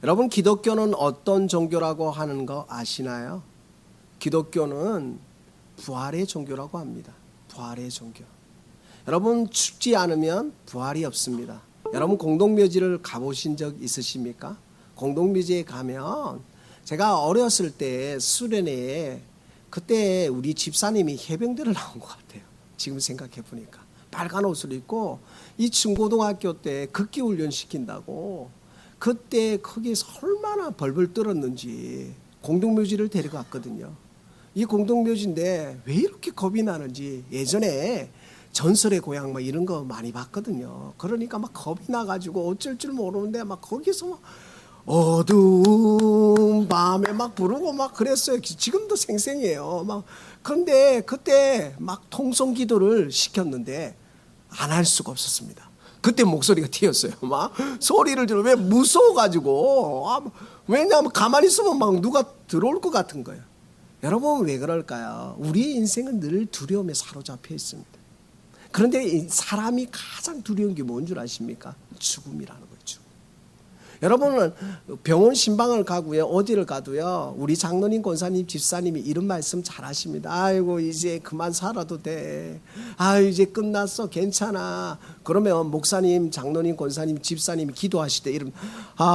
여러분, 기독교는 어떤 종교라고 하는 거 아시나요? 기독교는 부활의 종교라고 합니다. 부활의 종교. 여러분, 죽지 않으면 부활이 없습니다. 여러분, 공동묘지를 가보신 적 있으십니까? 공동묘지에 가면, 제가 어렸을 때 수련회에 그때 우리 집사님이 해병대를 나온 것 같아요. 지금 생각해 보니까 빨간 옷을 입고 이 중고등학교 때 극기훈련 시킨다고 그때 거기서 얼마나 벌벌 떨었는지 공동묘지를 데려갔거든요. 이 공동묘지인데 왜 이렇게 겁이 나는지 예전에 전설의 고향 뭐 이런 거 많이 봤거든요. 그러니까 막 겁이 나가지고 어쩔 줄 모르는데 막 거기서 막 어두운 밤에 막 부르고 막 그랬어요. 지금도 생생해요. 막 그런데 그때 막 통성기도를 시켰는데 안 할 수가 없었습니다. 그때 목소리가 튀었어요. 막 소리를 들으면 왜 무서워가지고 왜냐하면 가만히 있으면 막 누가 들어올 것 같은 거예요. 여러분, 왜 그럴까요? 우리 인생은 늘 두려움에 사로잡혀 있습니다. 그런데 사람이 가장 두려운 게 뭔 줄 아십니까? 죽음이라는 거예요. 죽음. 여러분은 병원 신방을 가고요, 어디를 가도요, 우리 장로님, 권사님, 집사님이 이런 말씀 잘 하십니다. 아이고, 이제 그만 살아도 돼. 이제 끝났어. 괜찮아. 그러면 목사님, 장로님, 권사님, 집사님이 기도하실 때 이러면,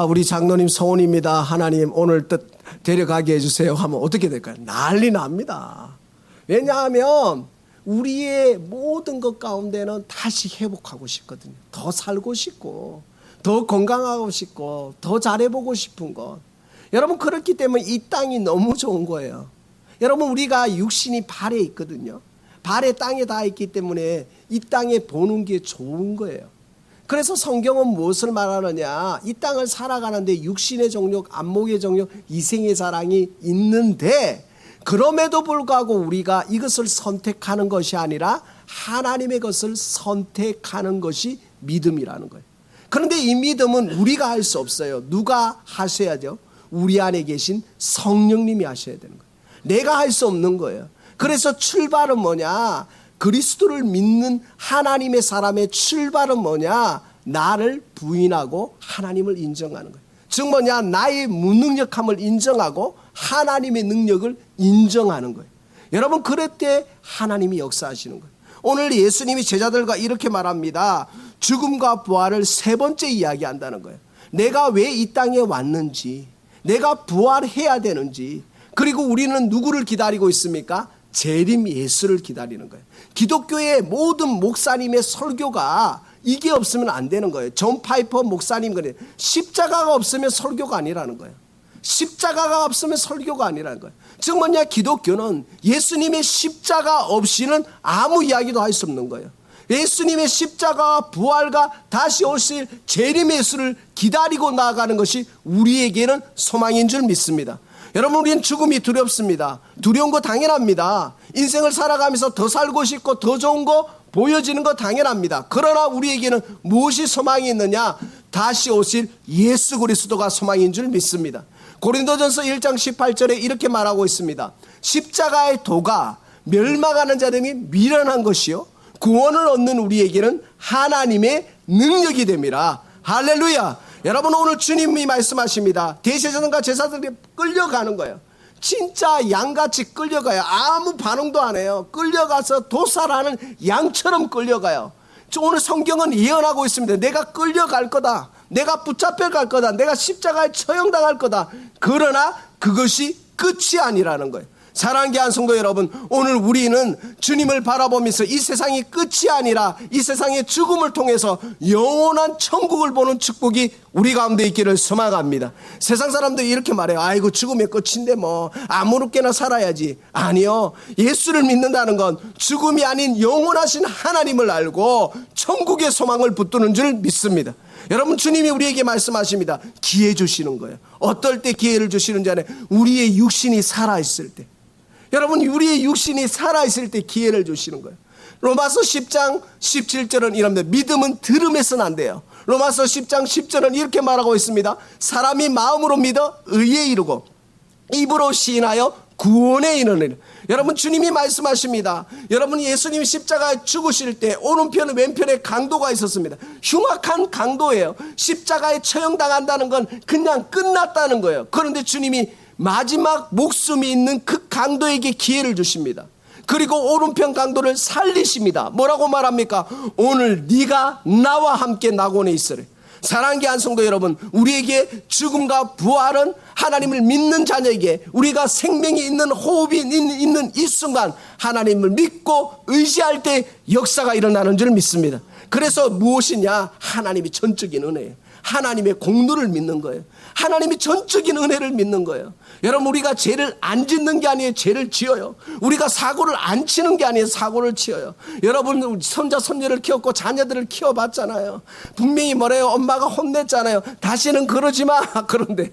우리 장로님 소원입니다. 하나님 오늘 뜻 데려가게 해주세요 하면 어떻게 될까요? 난리 납니다. 왜냐하면 우리의 모든 것 가운데는 다시 회복하고 싶거든요. 더 살고 싶고 더 건강하고 싶고 더 잘해보고 싶은 것. 여러분, 그렇기 때문에 이 땅이 너무 좋은 거예요. 여러분, 우리가 육신이 발에 있거든요. 발에 땅에 닿아 있기 때문에 이 땅에 보는 게 좋은 거예요. 그래서 성경은 무엇을 말하느냐, 이 땅을 살아가는데 육신의 정욕, 안목의 정욕, 이생의 사랑이 있는데 그럼에도 불구하고 우리가 이것을 선택하는 것이 아니라 하나님의 것을 선택하는 것이 믿음이라는 거예요. 그런데 이 믿음은 우리가 할 수 없어요. 누가 하셔야죠? 우리 안에 계신 성령님이 하셔야 되는 거예요. 내가 할 수 없는 거예요. 그래서 출발은 뭐냐? 그리스도를 믿는 하나님의 사람의 출발은 뭐냐? 나를 부인하고 하나님을 인정하는 거예요. 즉 뭐냐? 나의 무능력함을 인정하고 하나님의 능력을 인정하는 거예요. 여러분, 그럴 때 하나님이 역사하시는 거예요. 오늘 예수님이 제자들과 이렇게 말합니다. 죽음과 부활을 세 번째 이야기한다는 거예요. 내가 왜 이 땅에 왔는지, 내가 부활해야 되는지, 그리고 우리는 누구를 기다리고 있습니까? 재림 예수를 기다리는 거예요. 기독교의 모든 목사님의 설교가 이게 없으면 안 되는 거예요. 존 파이퍼 목사님 그래, 십자가가 없으면 설교가 아니라는 거예요. 십자가가 없으면 설교가 아니라는 거예요. 즉 뭐냐? 기독교는 예수님의 십자가 없이는 아무 이야기도 할 수 없는 거예요. 예수님의 십자가와 부활과 다시 오실 재림 예수를 기다리고 나아가는 것이 우리에게는 소망인 줄 믿습니다. 여러분, 우리는 죽음이 두렵습니다. 두려운 거 당연합니다. 인생을 살아가면서 더 살고 싶고 더 좋은 거 보여지는 거 당연합니다. 그러나 우리에게는 무엇이 소망이 있느냐? 다시 오실 예수 그리스도가 소망인 줄 믿습니다. 고린도전서 1장 18절에 이렇게 말하고 있습니다. 십자가의 도가 멸망하는 자들이 미련한 것이요 구원을 얻는 우리에게는 하나님의 능력이 됨이라. 할렐루야. 여러분, 오늘 주님이 말씀하십니다. 대제사장과 제사들이 끌려가는 거예요. 진짜 양같이 끌려가요. 아무 반응도 안 해요. 끌려가서 도살하는 양처럼 끌려가요. 오늘 성경은 예언하고 있습니다. 내가 끌려갈 거다. 내가 붙잡혀갈 거다. 내가 십자가에 처형당할 거다. 그러나 그것이 끝이 아니라는 거예요. 사랑하는 귀한 성도 여러분, 오늘 우리는 주님을 바라보면서 이 세상이 끝이 아니라 이 세상의 죽음을 통해서 영원한 천국을 보는 축복이 우리 가운데 있기를 소망합니다. 세상 사람들이 이렇게 말해요. 아이고, 죽음의 끝인데 뭐 아무렇게나 살아야지. 아니요, 예수를 믿는다는 건 죽음이 아닌 영원하신 하나님을 알고 천국의 소망을 붙드는 줄 믿습니다. 여러분, 주님이 우리에게 말씀하십니다. 기회 주시는 거예요. 어떨 때 기회를 주시는지 아는, 우리의 육신이 살아있을 때. 여러분, 우리의 육신이 살아있을 때 기회를 주시는 거예요. 로마서 10장 17절은 이럽니다. 믿음은 들음에서는 안 돼요. 로마서 10장 10절은 이렇게 말하고 있습니다. 사람이 마음으로 믿어 의에 이르고 입으로 시인하여 구원에 이르는. 여러분, 주님이 말씀하십니다. 여러분, 예수님이 십자가에 죽으실 때 오른편 왼편에 강도가 있었습니다. 흉악한 강도예요. 십자가에 처형당한다는 건 그냥 끝났다는 거예요. 그런데 주님이 마지막 목숨이 있는 그 강도에게 기회를 주십니다. 그리고 오른편 강도를 살리십니다. 뭐라고 말합니까? 오늘 네가 나와 함께 낙원에 있으래. 사랑하는 안성도 여러분, 우리에게 죽음과 부활은 하나님을 믿는 자녀에게, 우리가 생명이 있는, 호흡이 있는 이 순간 하나님을 믿고 의지할 때 역사가 일어나는 줄 믿습니다. 그래서 무엇이냐? 하나님이 전적인 은혜예요. 하나님의 공로를 믿는 거예요. 하나님이 전적인 은혜를 믿는 거예요. 여러분, 우리가 죄를 안 짓는 게 아니에요. 죄를 지어요. 우리가 사고를 안 치는 게 아니에요. 사고를 치어요. 여러분, 손자 손녀를 키웠고 자녀들을 키워봤잖아요. 분명히 뭐래요? 엄마가 혼냈잖아요. 다시는 그러지 마. 그런데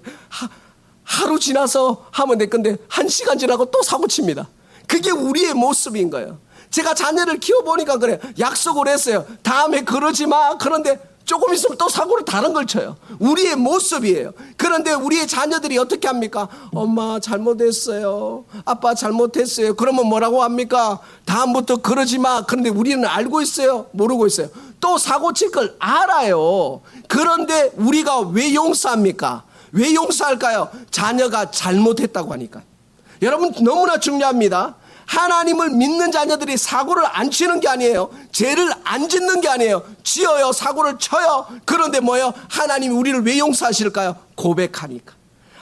하루 지나서 하면 될 건데 1시간 지나고 또 사고 칩니다. 그게 우리의 모습인 거예요. 제가 자녀를 키워보니까 그래요. 약속을 했어요. 다음에 그러지 마. 그런데 조금 있으면 또 사고를 다른 걸 쳐요. 우리의 모습이에요. 그런데 우리의 자녀들이 어떻게 합니까? 엄마 잘못했어요. 아빠 잘못했어요. 그러면 뭐라고 합니까? 다음부터 그러지 마. 그런데 우리는 알고 있어요? 모르고 있어요? 또 사고 칠 걸 알아요. 그런데 우리가 왜 용서합니까? 왜 용서할까요? 자녀가 잘못했다고 하니까. 여러분, 너무나 중요합니다. 하나님을 믿는 자녀들이 사고를 안 치는 게 아니에요. 죄를 안 짓는 게 아니에요. 지어요. 사고를 쳐요. 그런데 뭐예요? 하나님이 우리를 왜 용서하실까요? 고백하니까.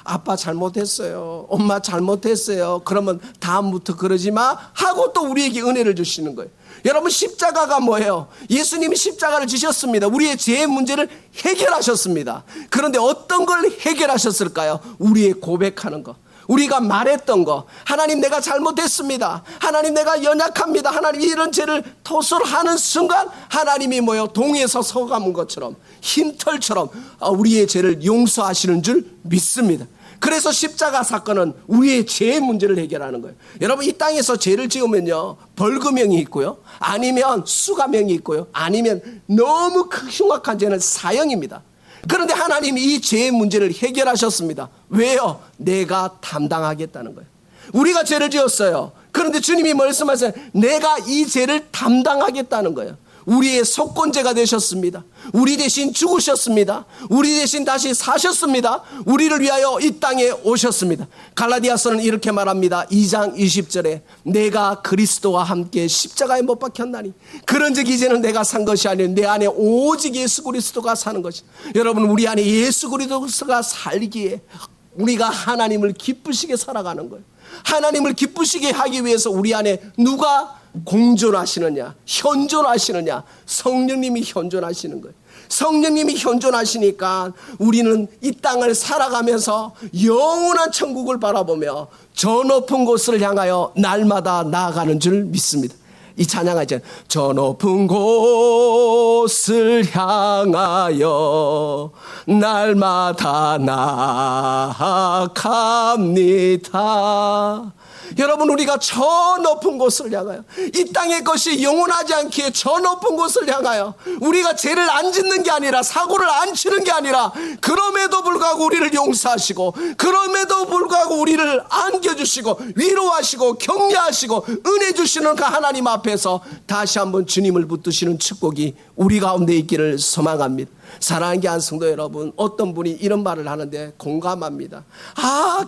아빠 잘못했어요. 엄마 잘못했어요. 그러면 다음부터 그러지 마 하고 또 우리에게 은혜를 주시는 거예요. 여러분, 십자가가 뭐예요? 예수님이 십자가를 지셨습니다. 우리의 죄의 문제를 해결하셨습니다. 그런데 어떤 걸 해결하셨을까요? 우리의 고백하는 것. 우리가 말했던 거, 하나님 내가 잘못했습니다. 하나님 내가 연약합니다. 하나님 이런 죄를 토설하는 순간 하나님이 뭐요? 동에서 서감은 것처럼 흰 털처럼 우리의 죄를 용서하시는 줄 믿습니다. 그래서 십자가 사건은 우리의 죄의 문제를 해결하는 거예요. 여러분, 이 땅에서 죄를 지으면요, 벌금형이 있고요, 아니면 수감형이 있고요, 아니면 너무 흉악한 죄는 사형입니다. 그런데 하나님이 이 죄의 문제를 해결하셨습니다. 왜요? 내가 담당하겠다는 거예요. 우리가 죄를 지었어요. 그런데 주님이 말씀하세요. 내가 이 죄를 담당하겠다는 거예요. 우리의 속건제가 되셨습니다. 우리 대신 죽으셨습니다. 우리 대신 다시 사셨습니다. 우리를 위하여 이 땅에 오셨습니다. 갈라디아서는 이렇게 말합니다. 2장 20절에 내가 그리스도와 함께 십자가에 못 박혔나니 그런즉 이제는 내가 산 것이 아니라 내 안에 오직 예수 그리스도가 사는 것이. 여러분, 우리 안에 예수 그리스도가 살기에 우리가 하나님을 기쁘시게 살아가는 거예요. 하나님을 기쁘시게 하기 위해서 우리 안에 누가 공존하시느냐, 현존하시느냐? 성령님이 현존하시는 거예요. 성령님이 현존하시니까 우리는 이 땅을 살아가면서 영원한 천국을 바라보며 저 높은 곳을 향하여 날마다 나아가는 줄 믿습니다. 이 찬양하죠. 저 높은 곳을 향하여 날마다 나아갑니다. 여러분, 우리가 저 높은 곳을 향하여, 이 땅의 것이 영원하지 않기에 저 높은 곳을 향하여 우리가 죄를 안 짓는 게 아니라, 사고를 안 치는 게 아니라, 그럼에도 불구하고 우리를 용서하시고, 그럼에도 불구하고 우리를 안겨주시고 위로하시고 격려하시고 은혜 주시는 그 하나님 앞에서 다시 한번 주님을 붙드시는 축복이 우리 가운데 있기를 소망합니다. 사랑하는 안성도 여러분, 어떤 분이 이런 말을 하는데 공감합니다.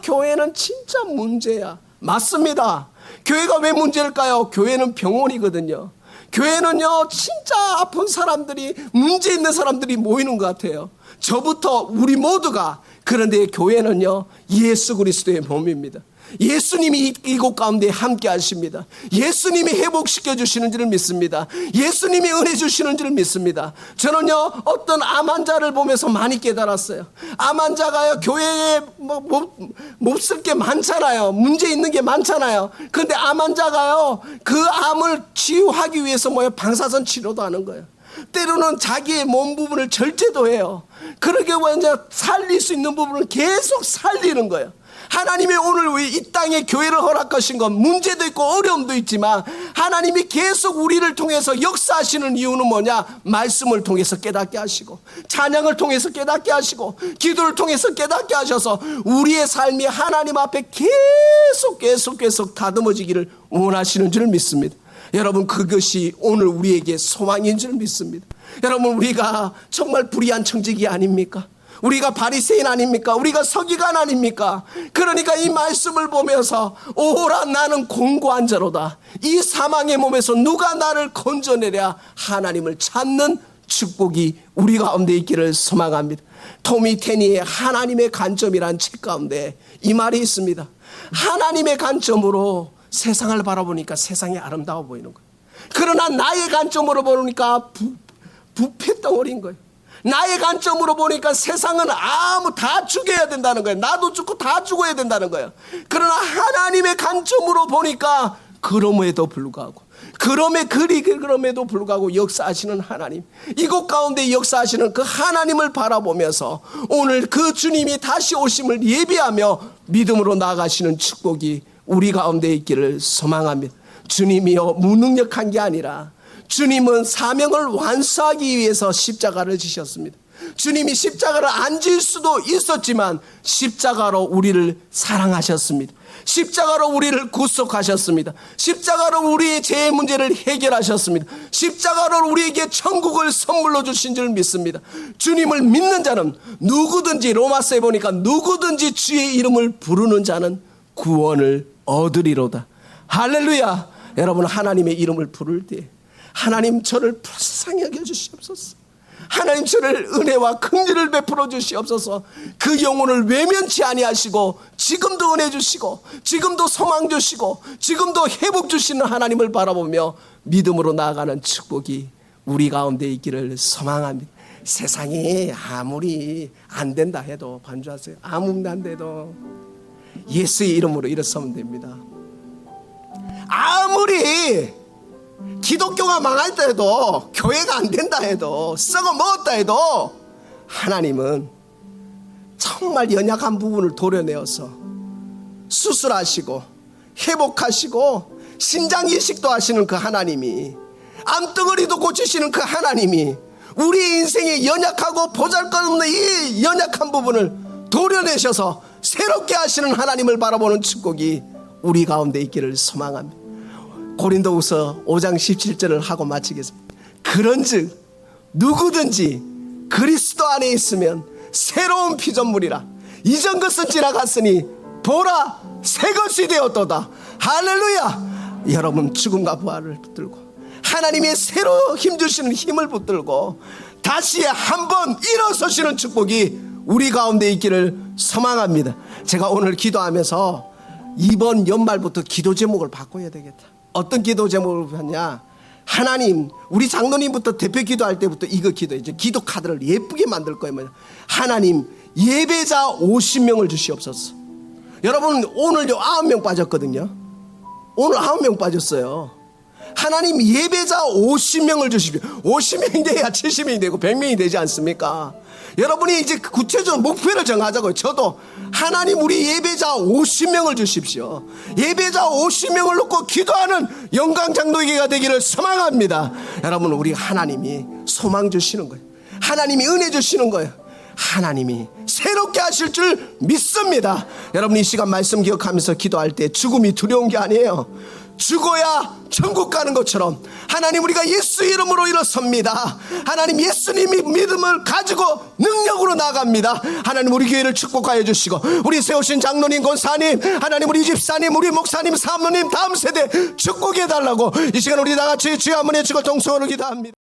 교회는 진짜 문제야. 맞습니다. 교회가 왜 문제일까요? 교회는 병원이거든요. 교회는요, 진짜 아픈 사람들이, 문제 있는 사람들이 모이는 것 같아요. 저부터 우리 모두가. 그런데 교회는요, 예수 그리스도의 몸입니다. 예수님이 이곳 가운데 함께 하십니다. 예수님이 회복시켜 주시는 줄 믿습니다. 예수님이 은혜 주시는 줄 믿습니다. 저는요, 어떤 암 환자를 보면서 많이 깨달았어요. 암 환자가요, 교회에 몹쓸 게 많잖아요. 문제 있는 게 많잖아요. 그런데 암 환자가요, 그 암을 치유하기 위해서 방사선 치료도 하는 거예요. 때로는 자기의 몸 부분을 절제도 해요. 그렇게 완전 살릴 수 있는 부분을 계속 살리는 거예요. 하나님이 오늘 이 땅에 교회를 허락하신 건 문제도 있고 어려움도 있지만 하나님이 계속 우리를 통해서 역사하시는 이유는 뭐냐? 말씀을 통해서 깨닫게 하시고 찬양을 통해서 깨닫게 하시고 기도를 통해서 깨닫게 하셔서 우리의 삶이 하나님 앞에 계속 다듬어지기를 원하시는 줄 믿습니다. 여러분, 그것이 오늘 우리에게 소망인 줄 믿습니다. 여러분, 우리가 정말 불의한 청지기 아닙니까? 우리가 바리새인 아닙니까? 우리가 서기관 아닙니까? 그러니까 이 말씀을 보면서 오라 나는 공고한 자로다. 이 사망의 몸에서 누가 나를 건져내랴 하나님을 찾는 축복이 우리 가운데 있기를 소망합니다. 토미 테니의 하나님의 관점이란 책 가운데 이 말이 있습니다. 하나님의 관점으로 세상을 바라보니까 세상이 아름다워 보이는 거예요. 그러나 나의 관점으로 보니까 부패 덩어리인 거예요. 나의 관점으로 보니까 세상은 다 죽여야 된다는 거예요. 나도 죽고 다 죽어야 된다는 거예요. 그러나 하나님의 관점으로 보니까 그럼에도 불구하고 역사하시는 하나님, 이곳 가운데 역사하시는 그 하나님을 바라보면서 오늘 그 주님이 다시 오심을 예비하며 믿음으로 나아가시는 축복이 우리 가운데 있기를 소망합니다. 주님이여 무능력한 게 아니라 주님은 사명을 완수하기 위해서 십자가를 지셨습니다. 주님이 십자가를 안 질 수도 있었지만 십자가로 우리를 사랑하셨습니다. 십자가로 우리를 구속하셨습니다. 십자가로 우리의 죄의 문제를 해결하셨습니다. 십자가로 우리에게 천국을 선물로 주신 줄 믿습니다. 주님을 믿는 자는 누구든지, 로마서에 보니까 누구든지 주의 이름을 부르는 자는 구원을 얻으리로다. 할렐루야. 여러분, 하나님의 이름을 부를 때 하나님 저를 불쌍히 여겨주시옵소서. 하나님 저를 은혜와 긍휼을 베풀어 주시옵소서. 그 영혼을 외면치 아니하시고 지금도 은혜 주시고 지금도 소망 주시고 지금도 회복 주시는 하나님을 바라보며 믿음으로 나아가는 축복이 우리 가운데 있기를 소망합니다. 세상이 아무리 안 된다 해도 반주하세요. 아무리 안 돼도 예수의 이름으로 일어서면 됩니다. 아무리 기독교가 망할 때도, 교회가 안 된다 해도, 썩어 먹었다 해도 하나님은 정말 연약한 부분을 도려내어서 수술하시고 회복하시고 신장 이식도 하시는 그 하나님이, 암덩어리도 고치시는 그 하나님이 우리 인생의 연약하고 보잘것없는 이 연약한 부분을 도려내셔서 새롭게 하시는 하나님을 바라보는 축복이 우리 가운데 있기를 소망합니다. 고린도후서 5장 17절을 하고 마치겠습니다. 그런즉 누구든지 그리스도 안에 있으면 새로운 피조물이라. 이전 것은 지나갔으니 보라 새 것이 되었도다. 할렐루야. 여러분, 죽음과 부활을 붙들고 하나님의 새로 힘주시는 힘을 붙들고 다시 한번 일어서시는 축복이 우리 가운데 있기를 소망합니다. 제가 오늘 기도하면서 이번 연말부터 기도 제목을 바꿔야 되겠다. 어떤 기도 제목을 하냐? 하나님, 우리 장로님부터 대표 기도할 때부터 이거 기도했죠. 기도 카드를 예쁘게 만들 거예요. 하나님, 예배자 50명을 주시옵소서. 여러분, 오늘요 9명 빠졌거든요. 오늘 9명 빠졌어요. 하나님, 예배자 50명을 주십시오. 50명이 돼야 70명이 되고 100명이 되지 않습니까? 여러분이 이제 구체적으로 목표를 정하자고요. 저도 하나님, 우리 예배자 50명을 주십시오. 예배자 50명을 놓고 기도하는 영광 장로교회가 되기를 소망합니다. 여러분, 우리 하나님이 소망 주시는 거예요. 하나님이 은혜 주시는 거예요. 하나님이 새롭게 하실 줄 믿습니다. 여러분, 이 시간 말씀 기억하면서 기도할 때 죽음이 두려운 게 아니에요. 죽어야 천국 가는 것처럼 하나님, 우리가 예수 이름으로 일어섭니다. 하나님, 예수님이 믿음을 가지고 능력으로 나갑니다. 하나님, 우리 교회를 축복하여 주시고 우리 세우신 장로님, 권사님, 하나님, 우리 집사님, 우리 목사님, 사모님, 다음 세대 축복해 달라고 이 시간 우리 다 같이 주여 한번 외치고 동성으로 기도합니다.